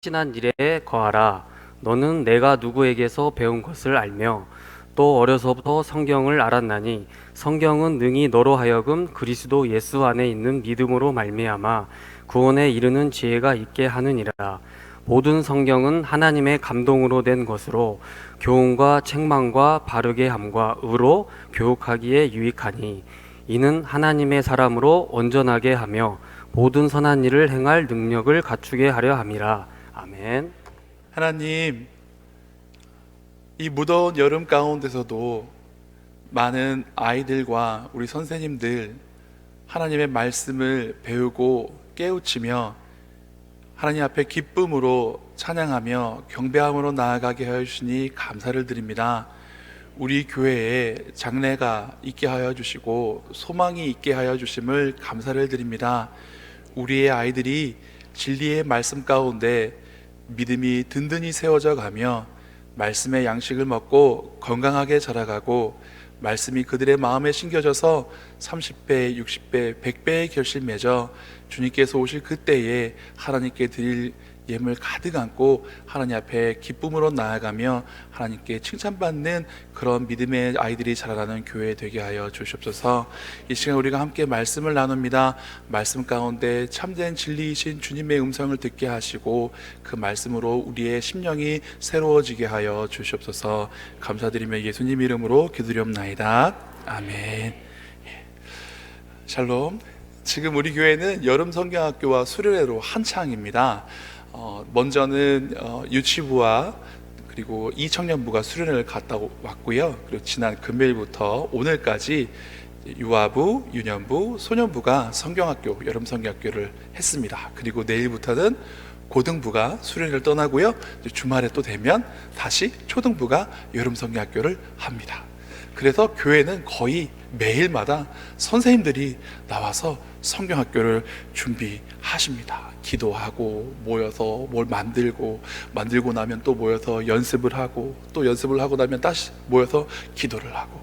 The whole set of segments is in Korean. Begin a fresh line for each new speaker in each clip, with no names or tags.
확신한 일에 거하라. 너는 내가 누구에게서 배운 것을 알며 또 어려서부터 성경을 알았나니 성경은 능히 너로 하여금 그리스도 예수 안에 있는 믿음으로 말미암아 구원에 이르는 지혜가 있게 하느니라. 모든 성경은 하나님의 감동으로 된 것으로 교훈과 책망과 바르게 함과 의로 교육하기에 유익하니 이는 하나님의 사람으로 온전하게 하며 모든 선한 일을 행할 능력을 갖추게 하려 함이라. 아멘.
하나님, 이 무더운 여름 가운데서도 많은 아이들과 우리 선생님들 하나님의 말씀을 배우고 깨우치며 하나님 앞에 기쁨으로 찬양하며 경배함으로 나아가게 하여 주시니 감사를 드립니다. 우리 교회에 장래가 있게 하여 주시고 소망이 있게 하여 주심을 감사를 드립니다. 우리의 아이들이 진리의 말씀 가운데 믿음이 든든히 세워져 가며 말씀의 양식을 먹고 건강하게 자라가고 말씀이 그들의 마음에 심겨져서 30배, 60배, 100배의 결실 맺어 주님께서 오실 그때에 하나님께 드릴 예물 가득 안고 하나님 앞에 기쁨으로 나아가며 하나님께 칭찬받는 그런 믿음의 아이들이 자라나는 교회 되게 하여 주시옵소서. 이 시간 우리가 함께 말씀을 나눕니다. 말씀 가운데 참된 진리이신 주님의 음성을 듣게 하시고 그 말씀으로 우리의 심령이 새로워지게 하여 주시옵소서. 감사드리며 예수님 이름으로 기도드리옵나이다. 아멘. 샬롬. 지금 우리 교회는 여름 성경학교와 수련회로 한창입니다. 먼저는 유치부와 그리고 이청년부가 수련회를 갔다 왔고요. 그리고 지난 금요일부터 오늘까지 유아부, 유년부, 소년부가 성경학교, 여름 성경학교를 했습니다. 그리고 내일부터는 고등부가 수련회를 떠나고요. 주말에 또 되면 다시 초등부가 여름 성경학교를 합니다. 그래서 교회는 거의 매일마다 선생님들이 나와서 성경학교를 준비하십니다. 기도하고 모여서 뭘 만들고 나면 또 모여서 연습을 하고 또 연습을 하고 나면 다시 모여서 기도를 하고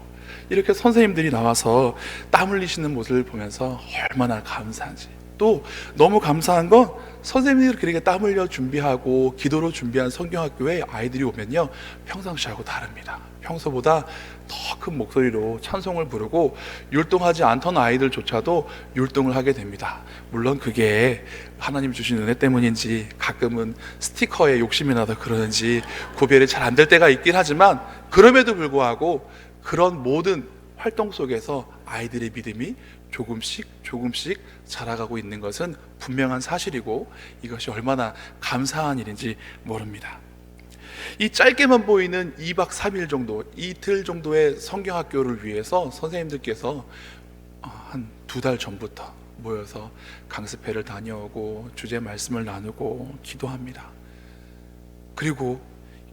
이렇게 선생님들이 나와서 땀 흘리시는 모습을 보면서 얼마나 감사한지, 또 너무 감사한 건 선생님들이 그렇게 땀 흘려 준비하고 기도로 준비한 성경학교에 아이들이 오면요, 평상시하고 다릅니다. 평소보다 더 큰 목소리로 찬송을 부르고 율동하지 않던 아이들조차도 율동을 하게 됩니다. 물론 그게 하나님 주신 은혜 때문인지 가끔은 스티커에 욕심이 나서 그러는지 구별이 잘 안 될 때가 있긴 하지만, 그럼에도 불구하고 그런 모든 활동 속에서 아이들의 믿음이 조금씩 자라가고 있는 것은 분명한 사실이고, 이것이 얼마나 감사한 일인지 모릅니다. 이 짧게만 보이는 2박 3일 정도, 이틀 정도의 성경학교를 위해서 선생님들께서 한 2달 전부터 모여서 강습회를 다녀오고 주제 말씀을 나누고 기도합니다. 그리고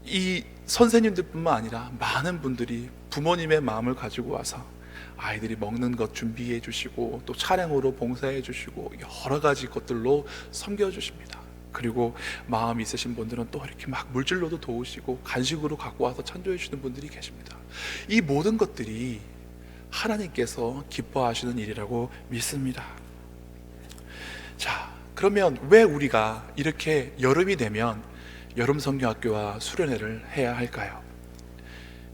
이 선생님들뿐만 아니라 많은 분들이 부모님의 마음을 가지고 와서 아이들이 먹는 것 준비해 주시고 또 차량으로 봉사해 주시고 여러 가지 것들로 섬겨 주십니다. 그리고 마음 있으신 분들은 또 이렇게 막 물질로도 도우시고 간식으로 갖고 와서 찬조해 주시는 분들이 계십니다. 이 모든 것들이 하나님께서 기뻐하시는 일이라고 믿습니다. 자, 그러면 왜 우리가 이렇게 여름이 되면 여름 성경학교와 수련회를 해야 할까요?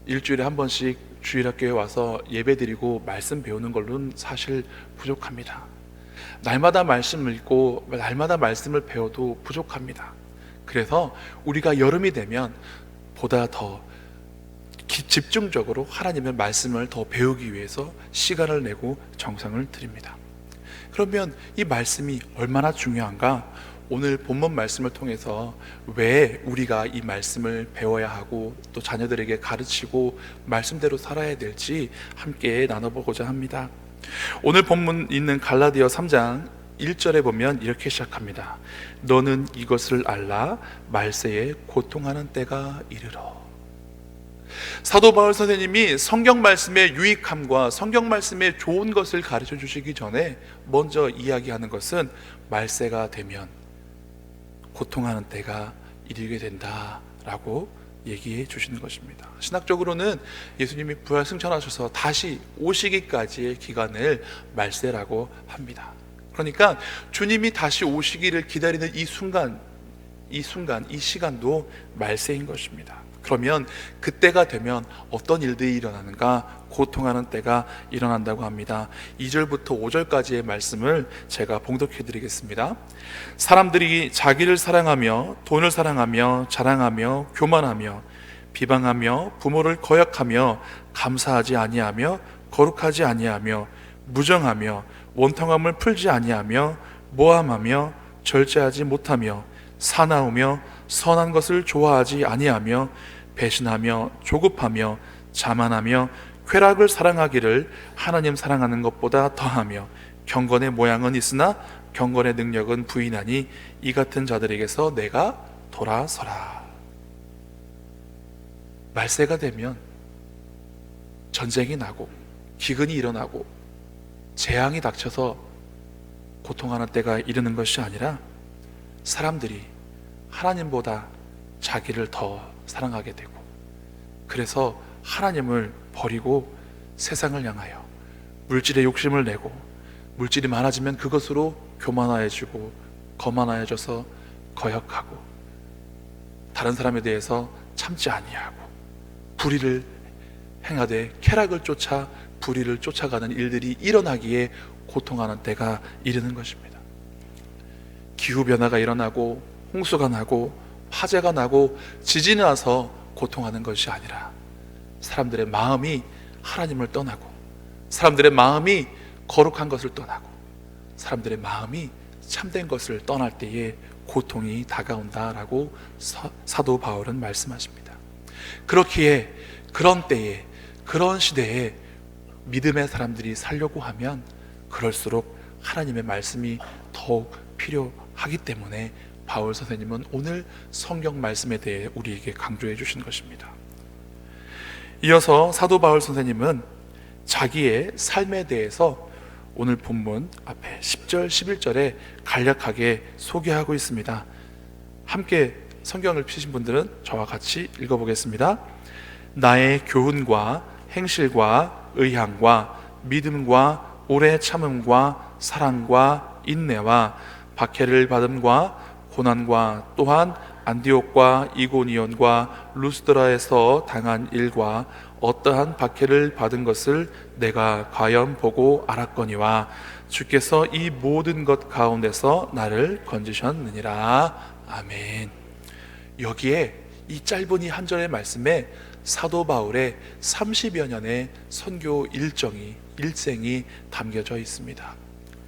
일주일에 한 번씩 주일학교에 와서 예배드리고 말씀 배우는 걸로는 사실 부족합니다. 날마다 말씀을 읽고 날마다 말씀을 배워도 부족합니다. 그래서 우리가 여름이 되면 보다 더 집중적으로 하나님의 말씀을 더 배우기 위해서 시간을 내고 정성을 들입니다. 그러면 이 말씀이 얼마나 중요한가? 오늘 본문 말씀을 통해서 왜 우리가 이 말씀을 배워야 하고 또 자녀들에게 가르치고 말씀대로 살아야 될지 함께 나눠보고자 합니다. 오늘 본문 있는 갈라디아 3장 1절에 보면 이렇게 시작합니다. 너는 이것을 알라, 말세에 고통하는 때가 이르러. 사도 바울 선생님이 성경 말씀의 유익함과 성경 말씀의 좋은 것을 가르쳐 주시기 전에 먼저 이야기하는 것은 말세가 되면 고통하는 때가 이르게 된다라고 얘기해 주시는 것입니다. 신학적으로는 예수님이 부활 승천하셔서 다시 오시기까지의 기간을 말세라고 합니다. 그러니까 주님이 다시 오시기를 기다리는 이 순간, 이 순간, 이 시간도 말세인 것입니다. 그러면 그때가 되면 어떤 일들이 일어나는가? 고통하는 때가 일어난다고 합니다. 2절부터 5절까지의 말씀을 제가 봉독해 드리겠습니다. 사람들이 자기를 사랑하며 돈을 사랑하며 자랑하며 교만하며 비방하며 부모를 거역하며 감사하지 아니하며 거룩하지 아니하며 무정하며 원통함을 풀지 아니하며 모함하며 절제하지 못하며 사나우며 선한 것을 좋아하지 아니하며 배신하며 조급하며 자만하며 쾌락을 사랑하기를 하나님 사랑하는 것보다 더하며 경건의 모양은 있으나 경건의 능력은 부인하니 이 같은 자들에게서 내가 돌아서라. 말세가 되면 전쟁이 나고 기근이 일어나고 재앙이 닥쳐서 고통하는 때가 이르는 것이 아니라 사람들이 하나님보다 자기를 더 사랑하게 되고, 그래서 하나님을 버리고 세상을 향하여 물질의 욕심을 내고, 물질이 많아지면 그것으로 교만해지고 거만해져서 거역하고 다른 사람에 대해서 참지 아니하고 불의를 행하되 쾌락을 쫓아 불의를 쫓아가는 일들이 일어나기에 고통하는 때가 이르는 것입니다. 기후변화가 일어나고 홍수가 나고 화재가 나고 지진이 나서 고통하는 것이 아니라 사람들의 마음이 하나님을 떠나고 사람들의 마음이 거룩한 것을 떠나고 사람들의 마음이 참된 것을 떠날 때에 고통이 다가온다라고 사도 바울은 말씀하십니다. 그렇기에 그런 때에, 그런 시대에 믿음의 사람들이 살려고 하면 그럴수록 하나님의 말씀이 더욱 필요하기 때문에 바울 선생님은 오늘 성경 말씀에 대해 우리에게 강조해 주신 것입니다. 이어서 사도 바울 선생님은 자기의 삶에 대해서 오늘 본문 앞에 10절, 11절에 간략하게 소개하고 있습니다. 함께 성경을 펴신 분들은 저와 같이 읽어보겠습니다. 나의 교훈과 행실과 의향과 믿음과 오래 참음과 사랑과 인내와 박해를 받음과 고난과 또한 안디옥과 이고니온과 루스드라에서 당한 일과 어떠한 박해를 받은 것을 내가 과연 보고 알았거니와 주께서 이 모든 것 가운데서 나를 건지셨느니라. 아멘. 여기에 이 짧은 이 한 절의 말씀에 사도 바울의 30여 년의 선교 일생이 담겨져 있습니다.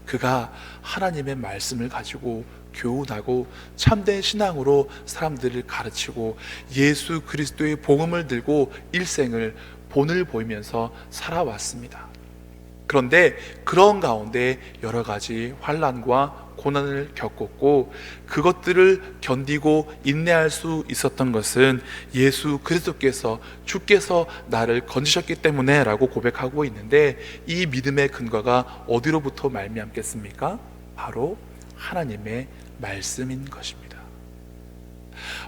그가 하나님의 말씀을 가지고 교훈하고 참된 신앙으로 사람들을 가르치고 예수 그리스도의 복음을 들고 일생을 본을 보이면서 살아왔습니다. 그런데 그런 가운데 여러 가지 환난과 고난을 겪었고 그것들을 견디고 인내할 수 있었던 것은 예수 그리스도께서 주께서 나를 건지셨기 때문에 라고 고백하고 있는데, 이 믿음의 근거가 어디로부터 말미암겠습니까? 바로 하나님의 말씀인 것입니다.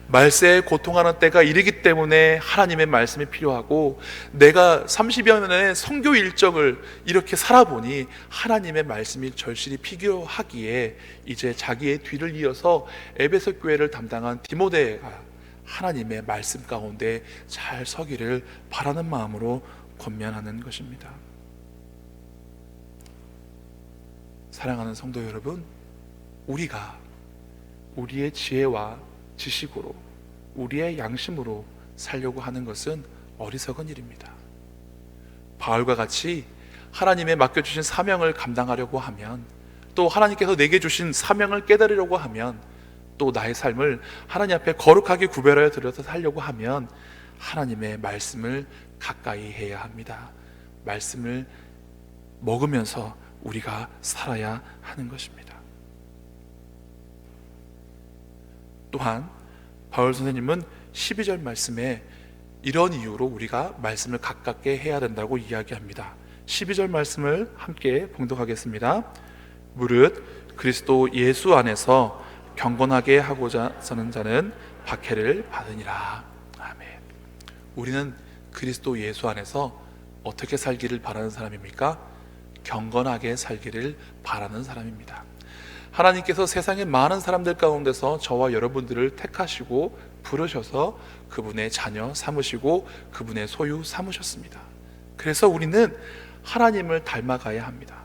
말세에 고통하는 때가 이르기 때문에 하나님의 말씀이 필요하고, 내가 30여 년의 선교 일정을 이렇게 살아보니 하나님의 말씀이 절실히 필요하기에 이제 자기의 뒤를 이어서 에베소 교회를 담당한 디모데가 하나님의 말씀 가운데 잘 서기를 바라는 마음으로 권면하는 것입니다. 사랑하는 성도 여러분, 우리가 우리의 지혜와 지식으로 우리의 양심으로 살려고 하는 것은 어리석은 일입니다. 바울과 같이 하나님의 맡겨주신 사명을 감당하려고 하면, 또 하나님께서 내게 주신 사명을 깨달으려고 하면, 또 나의 삶을 하나님 앞에 거룩하게 구별하여 드려서 살려고 하면 하나님의 말씀을 가까이 해야 합니다. 말씀을 먹으면서 우리가 살아야 하는 것입니다. 또한 바울 선생님은 12절 말씀에 이런 이유로 우리가 말씀을 가깝게 해야 된다고 이야기합니다. 12절 말씀을 함께 봉독하겠습니다. 무릇 그리스도 예수 안에서 경건하게 하고자 사는 자는 박해를 받으니라. 아멘. 우리는 그리스도 예수 안에서 어떻게 살기를 바라는 사람입니까? 경건하게 살기를 바라는 사람입니다. 하나님께서 세상의 많은 사람들 가운데서 저와 여러분들을 택하시고 부르셔서 그분의 자녀 삼으시고 그분의 소유 삼으셨습니다. 그래서 우리는 하나님을 닮아가야 합니다.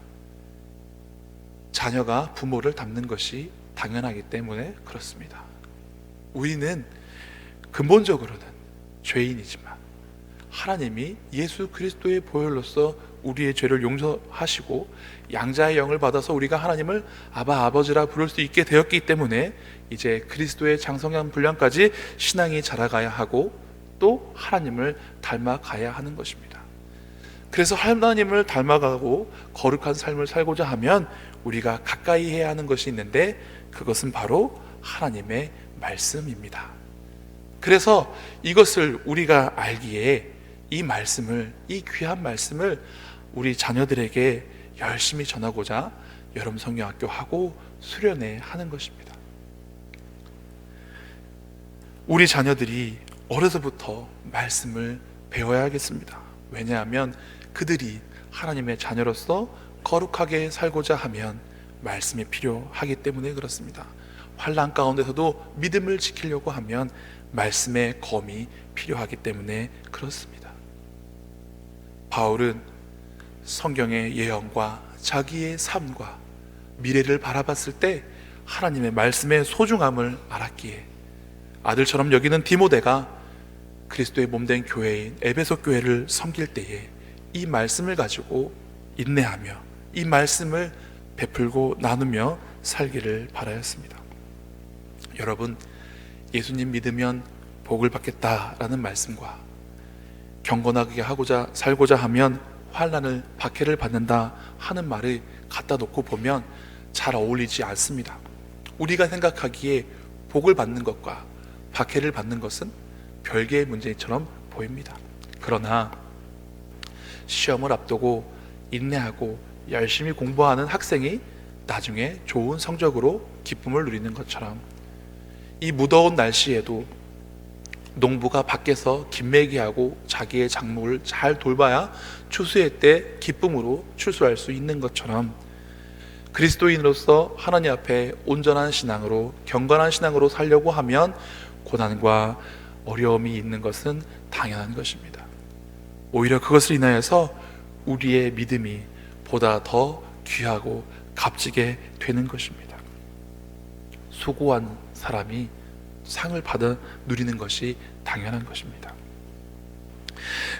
자녀가 부모를 닮는 것이 당연하기 때문에 그렇습니다. 우리는 근본적으로는 죄인이지만 하나님이 예수 그리스도의 보혈로서 우리의 죄를 용서하시고 양자의 영을 받아서 우리가 하나님을 아바 아버지라 부를 수 있게 되었기 때문에 이제 그리스도의 장성한 분량까지 신앙이 자라가야 하고 또 하나님을 닮아가야 하는 것입니다. 그래서 하나님을 닮아가고 거룩한 삶을 살고자 하면 우리가 가까이 해야 하는 것이 있는데 그것은 바로 하나님의 말씀입니다. 그래서 이것을 우리가 알기에 이 말씀을, 이 귀한 말씀을 우리 자녀들에게 열심히 전하고자 여름 성경학교 하고 수련회 하는 것입니다. 우리 자녀들이 어려서부터 말씀을 배워야겠습니다. 왜냐하면 그들이 하나님의 자녀로서 거룩하게 살고자 하면 말씀이 필요하기 때문에 그렇습니다. 환난 가운데서도 믿음을 지키려고 하면 말씀의 검이 필요하기 때문에 그렇습니다. 바울은 성경의 예언과 자기의 삶과 미래를 바라봤을 때 하나님의 말씀의 소중함을 알았기에 아들처럼 여기는 디모데가 그리스도의 몸된 교회인 에베소 교회를 섬길 때에 이 말씀을 가지고 인내하며 이 말씀을 베풀고 나누며 살기를 바라였습니다. 여러분, 예수님 믿으면 복을 받겠다라는 말씀과 경건하게 하고자 살고자 하면 환난을 박해를 받는다 하는 말을 갖다 놓고 보면 잘 어울리지 않습니다. 우리가 생각하기에 복을 받는 것과 박해를 받는 것은 별개의 문제처럼 보입니다. 그러나 시험을 앞두고 인내하고 열심히 공부하는 학생이 나중에 좋은 성적으로 기쁨을 누리는 것처럼 이 무더운 날씨에도 농부가 밖에서 김매기하고 자기의 작물을 잘 돌봐야 추수의 때 기쁨으로 추수할 수 있는 것처럼 그리스도인으로서 하나님 앞에 온전한 신앙으로 경건한 신앙으로 살려고 하면 고난과 어려움이 있는 것은 당연한 것입니다. 오히려 그것을 인하여서 우리의 믿음이 보다 더 귀하고 값지게 되는 것입니다. 수고한 사람이 상을 받아 누리는 것이 당연한 것입니다.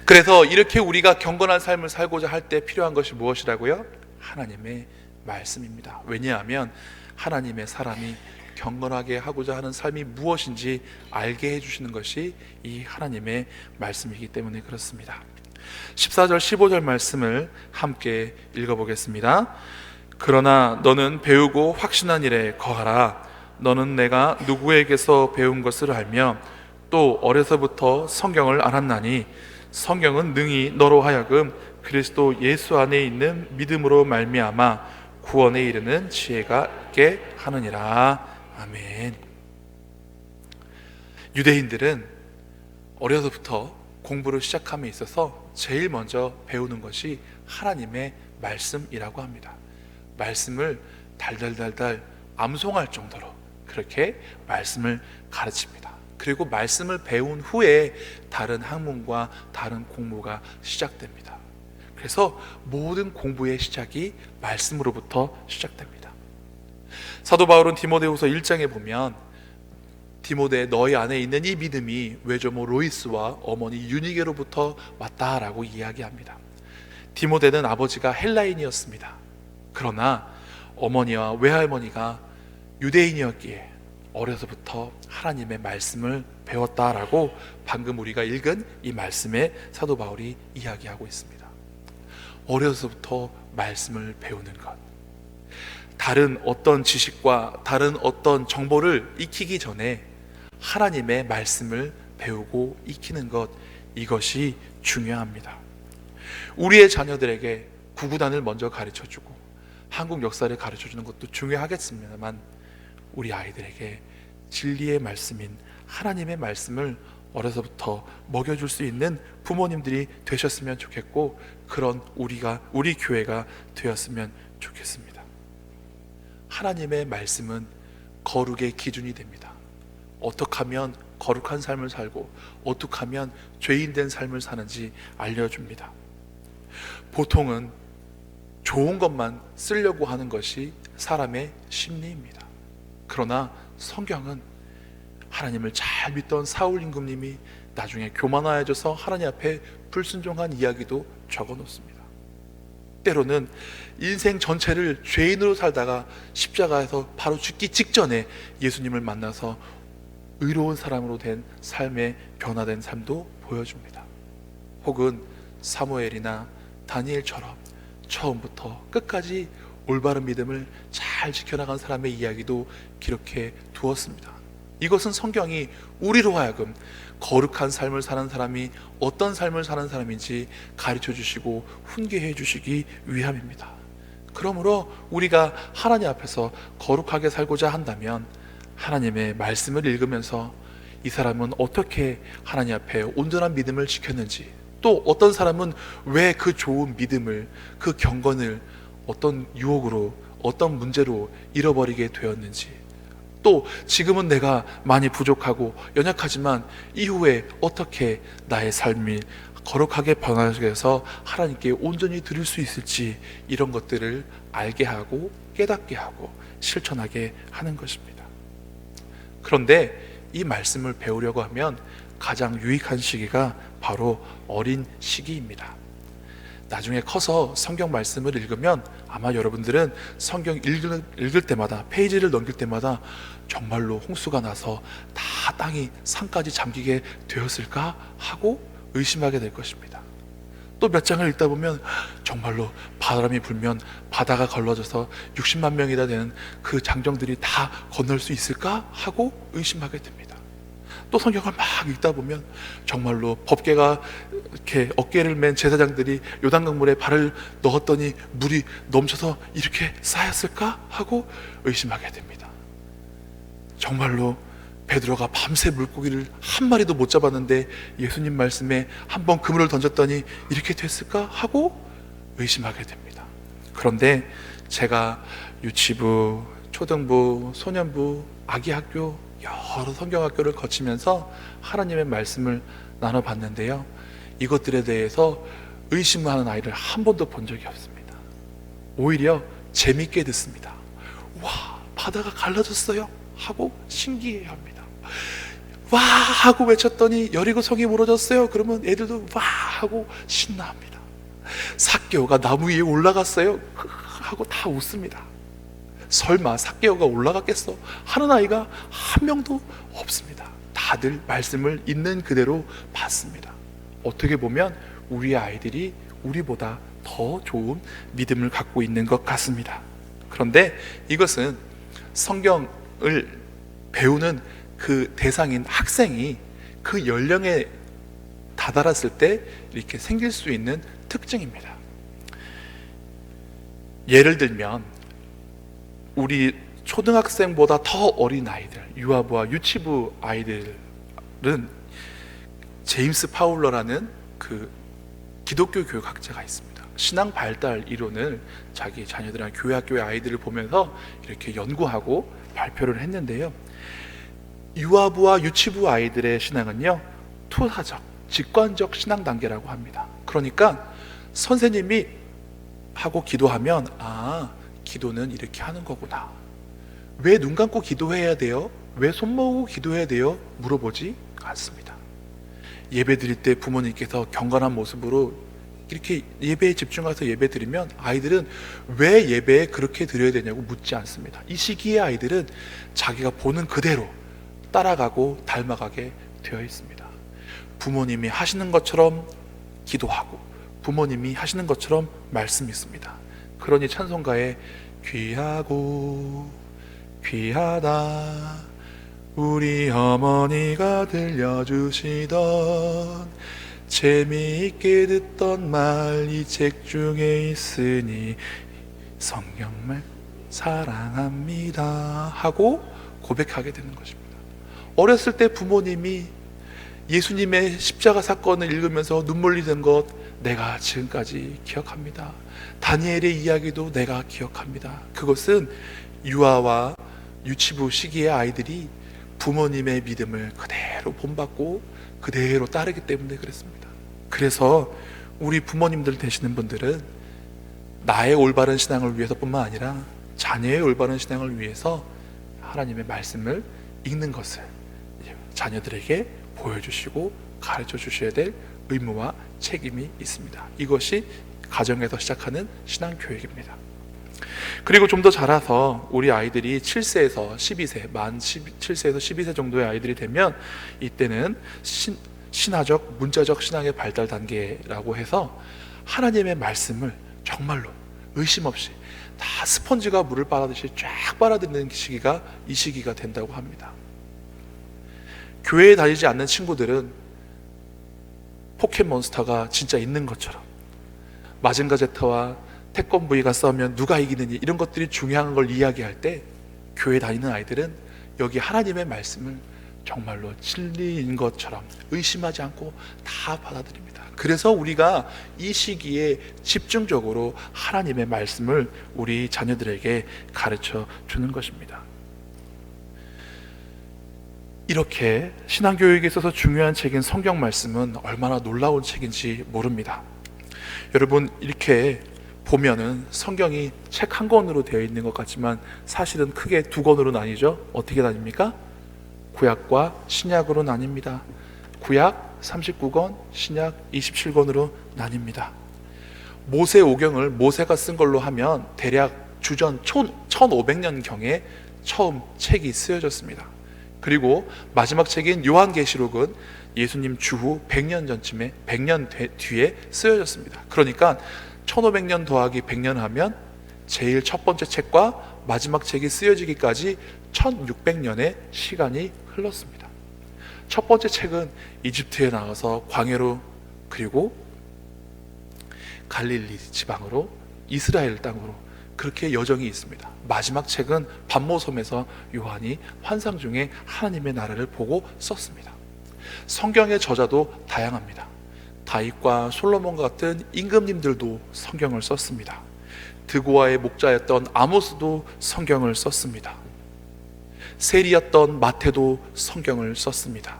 그래서 이렇게 우리가 경건한 삶을 살고자 할 때 필요한 것이 무엇이라고요? 하나님의 말씀입니다. 왜냐하면 하나님의 사람이 경건하게 하고자 하는 삶이 무엇인지 알게 해주시는 것이 이 하나님의 말씀이기 때문에 그렇습니다. 14절 15절 말씀을 함께 읽어보겠습니다. 그러나 너는 배우고 확신한 일에 거하라. 너는 내가 누구에게서 배운 것을 알며 또 어려서부터 성경을 알았나니 성경은 능히 너로 하여금 그리스도 예수 안에 있는 믿음으로 말미암아 구원에 이르는 지혜가 있게 하느니라. 아멘. 유대인들은 어려서부터 공부를 시작함에 있어서 제일 먼저 배우는 것이 하나님의 말씀이라고 합니다. 말씀을 달달달달 암송할 정도로 그렇게 말씀을 가르칩니다. 그리고 말씀을 배운 후에 다른 학문과 다른 공부가 시작됩니다. 그래서 모든 공부의 시작이 말씀으로부터 시작됩니다. 사도 바울은 디모데후서 1장에 보면 디모데 너희 안에 있는 이 믿음이 외조모 로이스와 어머니 유니게로부터 왔다라고 이야기합니다. 디모데는 아버지가 헬라인이었습니다. 그러나 어머니와 외할머니가 유대인이었기에 어려서부터 하나님의 말씀을 배웠다라고 방금 우리가 읽은 이 말씀에 사도 바울이 이야기하고 있습니다. 어려서부터 말씀을 배우는 것, 다른 어떤 지식과 다른 어떤 정보를 익히기 전에 하나님의 말씀을 배우고 익히는 것, 이것이 중요합니다. 우리의 자녀들에게 구구단을 먼저 가르쳐주고 한국 역사를 가르쳐주는 것도 중요하겠습니다만 우리 아이들에게 진리의 말씀인 하나님의 말씀을 어려서부터 먹여줄 수 있는 부모님들이 되셨으면 좋겠고 그런 우리 교회가 되었으면 좋겠습니다. 하나님의 말씀은 거룩의 기준이 됩니다. 어떻게 하면 거룩한 삶을 살고 어떻게 하면 죄인된 삶을 사는지 알려줍니다. 보통은 좋은 것만 쓰려고 하는 것이 사람의 심리입니다. 그러나 성경은 하나님을 잘 믿던 사울 임금님이 나중에 교만하여져서 하나님 앞에 불순종한 이야기도 적어 놓습니다. 때로는 인생 전체를 죄인으로 살다가 십자가에서 바로 죽기 직전에 예수님을 만나서 의로운 사람으로 된 삶의 변화된 삶도 보여줍니다. 혹은 사무엘이나 다니엘처럼 처음부터 끝까지 올바른 믿음을 잘 지켜나간 사람의 이야기도 기록해 두었습니다. 이것은 성경이 우리로 하여금 거룩한 삶을 사는 사람이 어떤 삶을 사는 사람인지 가르쳐 주시고 훈계해 주시기 위함입니다. 그러므로 우리가 하나님 앞에서 거룩하게 살고자 한다면 하나님의 말씀을 읽으면서 이 사람은 어떻게 하나님 앞에 온전한 믿음을 지켰는지, 또 어떤 사람은 왜 그 좋은 믿음을, 그 경건을 어떤 유혹으로, 어떤 문제로 잃어버리게 되었는지, 또 지금은 내가 많이 부족하고 연약하지만 이후에 어떻게 나의 삶이 거룩하게 변화하게 해서 하나님께 온전히 드릴 수 있을지, 이런 것들을 알게 하고 깨닫게 하고 실천하게 하는 것입니다. 그런데 이 말씀을 배우려고 하면 가장 유익한 시기가 바로 어린 시기입니다. 나중에 커서 성경 말씀을 읽으면 아마 여러분들은 성경 읽을 때마다, 페이지를 넘길 때마다 정말로 홍수가 나서 다 땅이 산까지 잠기게 되었을까 하고 의심하게 될 것입니다. 또 몇 장을 읽다 보면 정말로 바람이 불면 바다가 걸러져서 60만 명이나 되는 그 장정들이 다 건널 수 있을까 하고 의심하게 됩니다. 또 성경을 막 읽다 보면 정말로 법궤가 이렇게 어깨를 맨 제사장들이 요단강물에 발을 넣었더니 물이 넘쳐서 이렇게 쌓였을까 하고 의심하게 됩니다. 정말로 베드로가 밤새 물고기를 한 마리도 못 잡았는데 예수님 말씀에 한번 그물을 던졌더니 이렇게 됐을까 하고 의심하게 됩니다. 그런데 제가 유치부, 초등부, 소년부, 아기학교 여러 성경학교를 거치면서 하나님의 말씀을 나눠봤는데요, 이것들에 대해서 의심하는 아이를 한 번도 본 적이 없습니다. 오히려 재밌게 듣습니다. 와, 바다가 갈라졌어요 하고 신기해합니다. 와 하고 외쳤더니 여리고 성이 무너졌어요. 그러면 애들도 와 하고 신나합니다. 삭개오가 나무 위에 올라갔어요 하고 다 웃습니다. 설마 삭개오가 올라갔겠어 하는 아이가 한 명도 없습니다. 다들 말씀을 있는 그대로 받습니다. 어떻게 보면 우리 아이들이 우리보다 더 좋은 믿음을 갖고 있는 것 같습니다. 그런데 이것은 성경을 배우는 그 대상인 학생이 그 연령에 다다랐을 때 이렇게 생길 수 있는 특징입니다. 예를 들면 우리 초등학생보다 더 어린 아이들, 유아부와 유치부 아이들은 제임스 파울러라는 그 기독교 교육학자가 있습니다. 신앙 발달 이론을 자기 자녀들이나 교회 학교의 아이들을 보면서 이렇게 연구하고 발표를 했는데요, 유아부와 유치부 아이들의 신앙은요, 투사적, 직관적 신앙 단계라고 합니다. 그러니까 선생님이 하고 기도하면 기도는 이렇게 하는 거구나. 왜 눈 감고 기도해야 돼요? 왜 손 모으고 기도해야 돼요? 물어보지 않습니다. 예배 드릴 때 부모님께서 경건한 모습으로 이렇게 예배에 집중해서 예배 드리면 아이들은 왜 예배에 그렇게 드려야 되냐고 묻지 않습니다. 이 시기의 아이들은 자기가 보는 그대로 따라가고 닮아가게 되어 있습니다. 부모님이 하시는 것처럼 기도하고 부모님이 하시는 것처럼 말씀 있습니다. 그러니 찬송가에 귀하고 귀하다 우리 어머니가 들려주시던 재미있게 듣던 말 이 책 중에 있으니 성경말 사랑합니다 하고 고백하게 되는 것입니다. 어렸을 때 부모님이 예수님의 십자가 사건을 읽으면서 눈물 흘리는 것 내가 지금까지 기억합니다. 다니엘의 이야기도 내가 기억합니다. 그것은 유아와 유치부 시기의 아이들이 부모님의 믿음을 그대로 본받고 그대로 따르기 때문에 그렇습니다. 그래서 우리 부모님들 되시는 분들은 나의 올바른 신앙을 위해서뿐만 아니라 자녀의 올바른 신앙을 위해서 하나님의 말씀을 읽는 것을 자녀들에게 보여주시고 가르쳐 주셔야 될 의무와 책임이 있습니다. 이것이 가정에서 시작하는 신앙교육입니다. 그리고 좀 더 자라서 우리 아이들이 7세에서 12세, 만 7세에서 12세 정도의 아이들이 되면 이때는 신화적, 문자적 신앙의 발달 단계라고 해서 하나님의 말씀을 정말로 의심 없이 다 스펀지가 물을 빨아듯이 쫙 빨아들이는 시기가 이 시기가 된다고 합니다. 교회에 다니지 않는 친구들은 포켓몬스터가 진짜 있는 것처럼 마징가제트와 태권브이가 싸우면 누가 이기느니 이런 것들이 중요한 걸 이야기할 때 교회 다니는 아이들은 여기 하나님의 말씀을 정말로 진리인 것처럼 의심하지 않고 다 받아들입니다. 그래서 우리가 이 시기에 집중적으로 하나님의 말씀을 우리 자녀들에게 가르쳐 주는 것입니다. 이렇게 신앙교육에 있어서 중요한 책인 성경 말씀은 얼마나 놀라운 책인지 모릅니다. 여러분, 이렇게 보면은 성경이 책 한 권으로 되어 있는 것 같지만 사실은 크게 두 권으로 나뉘죠. 어떻게 나뉩니까? 구약과 신약으로 나뉩니다. 구약 39권, 신약 27권으로 나뉩니다. 모세오경을 모세가 쓴 걸로 하면 대략 주전 1500년경에 처음 책이 쓰여졌습니다. 그리고 마지막 책인 요한계시록은 예수님 주후 100년 전쯤에 100년 뒤에 쓰여졌습니다. 그러니까 1500년 더하기 100년 하면 제일 첫 번째 책과 마지막 책이 쓰여지기까지 1600년의 시간이 흘렀습니다. 첫 번째 책은 이집트에 나가서 광야로, 그리고 갈릴리 지방으로, 이스라엘 땅으로 그렇게 여정이 있습니다. 마지막 책은 반모섬에서 요한이 환상 중에 하나님의 나라를 보고 썼습니다. 성경의 저자도 다양합니다. 다윗과 솔로몬과 같은 임금님들도 성경을 썼습니다. 드고아의 목자였던 아모스도 성경을 썼습니다. 세리였던 마태도 성경을 썼습니다.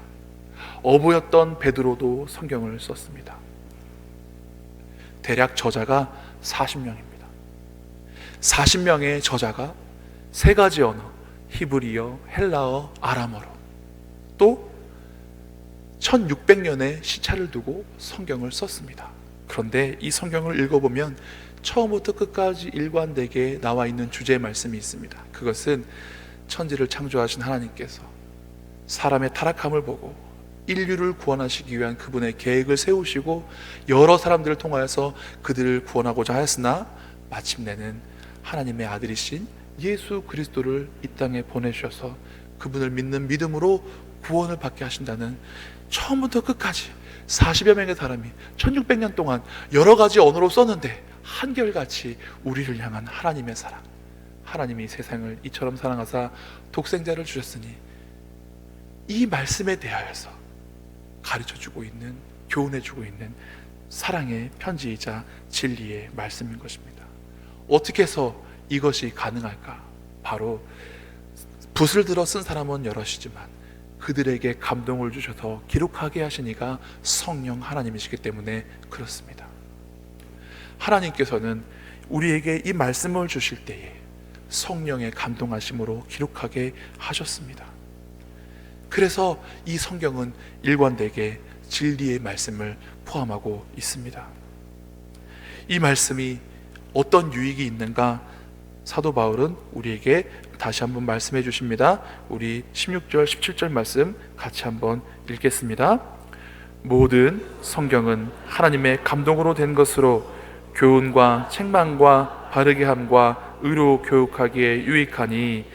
어부였던 베드로도 성경을 썼습니다. 대략 저자가 40명입니다. 40명의 저자가 세 가지 언어, 히브리어, 헬라어, 아람어로, 또 1600년의 시차를 두고 성경을 썼습니다. 그런데 이 성경을 읽어보면 처음부터 끝까지 일관되게 나와 있는 주제의 말씀이 있습니다. 그것은 천지를 창조하신 하나님께서 사람의 타락함을 보고 인류를 구원하시기 위한 그분의 계획을 세우시고 여러 사람들을 통하여서 그들을 구원하고자 하였으나 마침내는 하나님의 아들이신 예수 그리스도를 이 땅에 보내주셔서 그분을 믿는 믿음으로 구원을 받게 하신다는, 처음부터 끝까지 40여 명의 사람이 1600년 동안 여러 가지 언어로 썼는데 한결같이 우리를 향한 하나님의 사랑, 하나님이 세상을 이처럼 사랑하사 독생자를 주셨으니, 이 말씀에 대하여서 가르쳐주고 있는, 교훈해주고 있는 사랑의 편지이자 진리의 말씀인 것입니다. 어떻게 해서 이것이 가능할까? 바로 붓을 들어 쓴 사람은 여럿이지만 그들에게 감동을 주셔서 기록하게 하시니가 성령 하나님이시기 때문에 그렇습니다. 하나님께서는 우리에게 이 말씀을 주실 때에 성령의 감동하심으로 기록하게 하셨습니다. 그래서 이 성경은 일관되게 진리의 말씀을 포함하고 있습니다. 이 말씀이 어떤 유익이 있는가? 사도 바울은 우리에게 다시 한번 말씀해 주십니다. 우리 16절 17절 말씀 같이 한번 읽겠습니다. 모든 성경은 하나님의 감동으로 된 것으로 교훈과 책망과 바르게 함과 의로 교육하기에 유익하니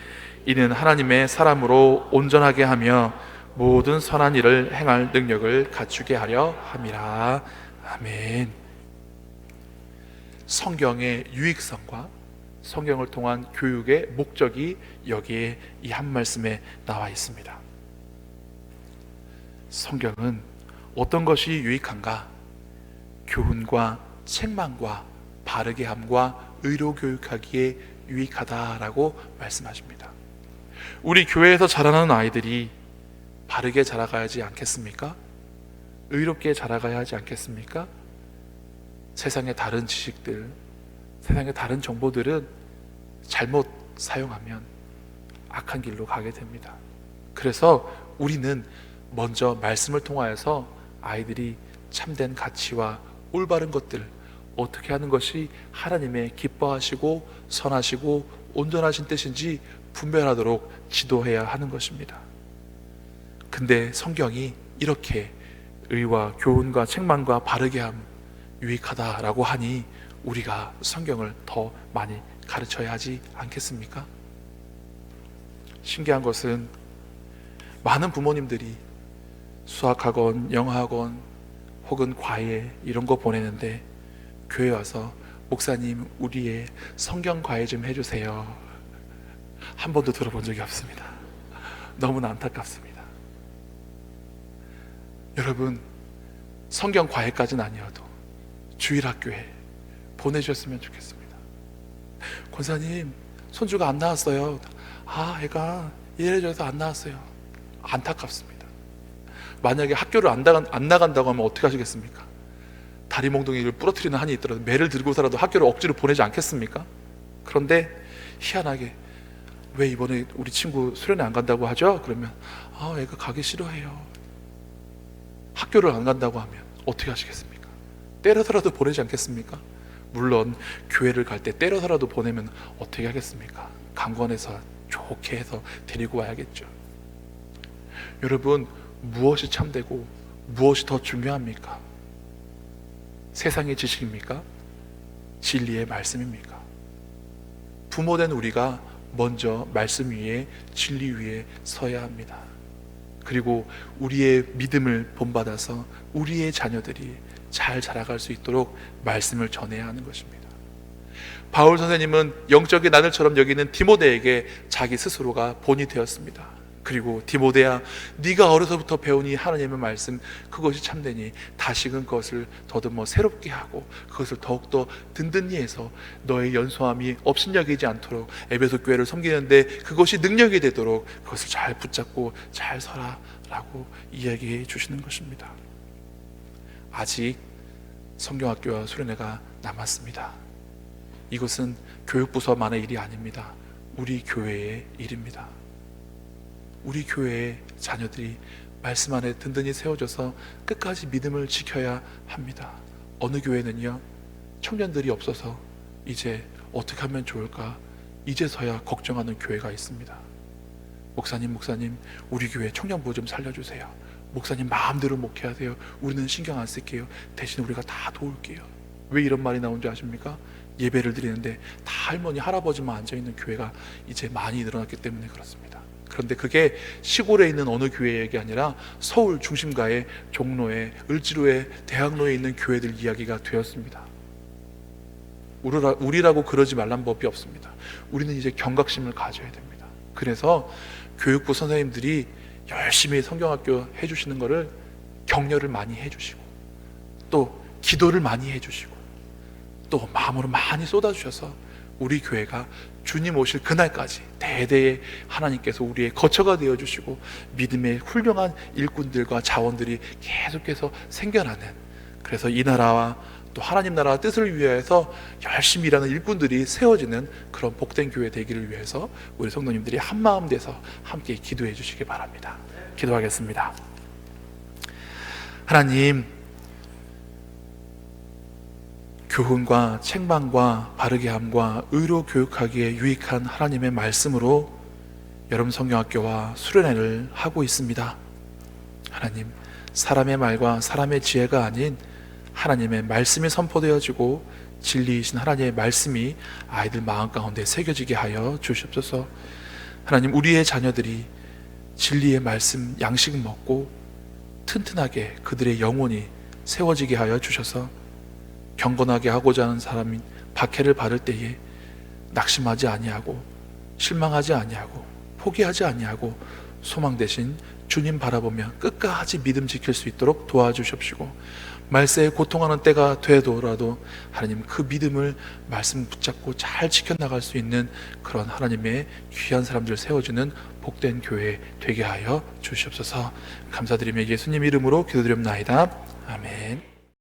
이는 하나님의 사람으로 온전하게 하며 모든 선한 일을 행할 능력을 갖추게 하려 함이라. 아멘. 성경의 유익성과 성경을 통한 교육의 목적이 여기에 이 한 말씀에 나와 있습니다. 성경은 어떤 것이 유익한가? 교훈과 책망과 바르게 함과 의로 교육하기에 유익하다라고 말씀하십니다. 우리 교회에서 자라나는 아이들이 바르게 자라가야지 않겠습니까? 의롭게 자라가야 하지 않겠습니까? 세상의 다른 지식들, 세상의 다른 정보들은 잘못 사용하면 악한 길로 가게 됩니다. 그래서 우리는 먼저 말씀을 통하여서 아이들이 참된 가치와 올바른 것들, 어떻게 하는 것이 하나님의 기뻐하시고 선하시고 온전하신 뜻인지 분별하도록 지도해야 하는 것입니다. 근데 성경이 이렇게 의와 교훈과 책망과 바르게 함, 유익하다라고 하니 우리가 성경을 더 많이 가르쳐야 하지 않겠습니까? 신기한 것은 많은 부모님들이 수학학원, 영어학원 혹은 과외 이런 거 보내는데 교회 와서 목사님 우리의 성경 과외 좀 해주세요. 한 번도 들어본 적이 없습니다. 너무나 안타깝습니다. 여러분, 성경 과외까지는 아니어도 주일학교에 보내주셨으면 좋겠습니다. 권사님 손주가 안 나왔어요. 애가 이래저래서 안 나왔어요. 안타깝습니다. 만약에 학교를 안 나간다고 하면 어떻게 하시겠습니까? 다리 몽둥이를 부러뜨리는 한이 있더라도 매를 들고서라도 학교를 억지로 보내지 않겠습니까? 그런데 희한하게 왜 이번에 우리 친구 수련회 안 간다고 하죠? 그러면 애가 가기 싫어해요. 학교를 안 간다고 하면 어떻게 하시겠습니까? 때려서라도 보내지 않겠습니까? 물론 교회를 갈 때 때려서라도 보내면 어떻게 하겠습니까? 강권해서 좋게 해서 데리고 와야겠죠. 여러분, 무엇이 참되고 무엇이 더 중요합니까? 세상의 지식입니까? 진리의 말씀입니까? 부모된 우리가 먼저 말씀 위에 진리 위에 서야 합니다. 그리고 우리의 믿음을 본받아서 우리의 자녀들이 잘 자라갈 수 있도록 말씀을 전해야 하는 것입니다. 바울 선생님은 영적인 아들처럼 여기는 디모데에게 자기 스스로가 본이 되었습니다. 그리고 디모데야, 네가 어려서부터 배우니 하나님의 말씀 그것이 참되니 다시금 그것을 더듬어 새롭게 하고 그것을 더욱더 든든히 해서 너의 연소함이 업신여기지 않도록 에베소 교회를 섬기는데 그것이 능력이 되도록 그것을 잘 붙잡고 잘 서라 라고 이야기해 주시는 것입니다. 아직 성경학교와 수련회가 남았습니다. 이것은 교육부서만의 일이 아닙니다. 우리 교회의 일입니다. 우리 교회의 자녀들이 말씀 안에 든든히 세워져서 끝까지 믿음을 지켜야 합니다. 어느 교회는요, 청년들이 없어서 이제 어떻게 하면 좋을까 이제서야 걱정하는 교회가 있습니다. 목사님 우리 교회 청년부 좀 살려주세요. 목사님 마음대로 목회하세요. 우리는 신경 안 쓸게요. 대신 우리가 다 도울게요. 왜 이런 말이 나온지 아십니까? 예배를 드리는데 다 할머니 할아버지만 앉아있는 교회가 이제 많이 늘어났기 때문에 그렇습니다. 그런데 그게 시골에 있는 어느 교회가 아니라 서울 중심가의 종로에, 을지로에, 대학로에 있는 교회들 이야기가 되었습니다. 우리라고 그러지 말란 법이 없습니다. 우리는 이제 경각심을 가져야 됩니다. 그래서 교육부 선생님들이 열심히 성경학교 해주시는 거를 격려를 많이 해주시고 또 기도를 많이 해주시고 또 마음으로 많이 쏟아주셔서 우리 교회가 주님 오실 그날까지 대대에 하나님께서 우리의 거처가 되어주시고 믿음의 훌륭한 일꾼들과 자원들이 계속해서 생겨나는, 그래서 이 나라와 또 하나님 나라의 뜻을 위해서 열심히 일하는 일꾼들이 세워지는 그런 복된 교회 되기를 위해서 우리 성도님들이 한마음 돼서 함께 기도해 주시기 바랍니다. 기도하겠습니다. 하나님, 교훈과 책망과 바르게 함과 의로 교육하기에 유익한 하나님의 말씀으로 여름 성경학교와 수련회를 하고 있습니다. 하나님, 사람의 말과 사람의 지혜가 아닌 하나님의 말씀이 선포되어지고 진리이신 하나님의 말씀이 아이들 마음 가운데 새겨지게 하여 주시옵소서. 하나님, 우리의 자녀들이 진리의 말씀 양식을 먹고 튼튼하게 그들의 영혼이 세워지게 하여 주셔서 경건하게 하고자 하는 사람이 박해를 받을 때에 낙심하지 아니하고 실망하지 아니하고 포기하지 아니하고 소망 대신 주님 바라보며 끝까지 믿음 지킬 수 있도록 도와주십시고, 말세에 고통하는 때가 되더라도 하나님 그 믿음을 말씀 붙잡고 잘 지켜나갈 수 있는 그런 하나님의 귀한 사람들 세워주는 복된 교회 되게 하여 주시옵소서. 감사드리며 예수님 이름으로 기도드립나이다. 아멘.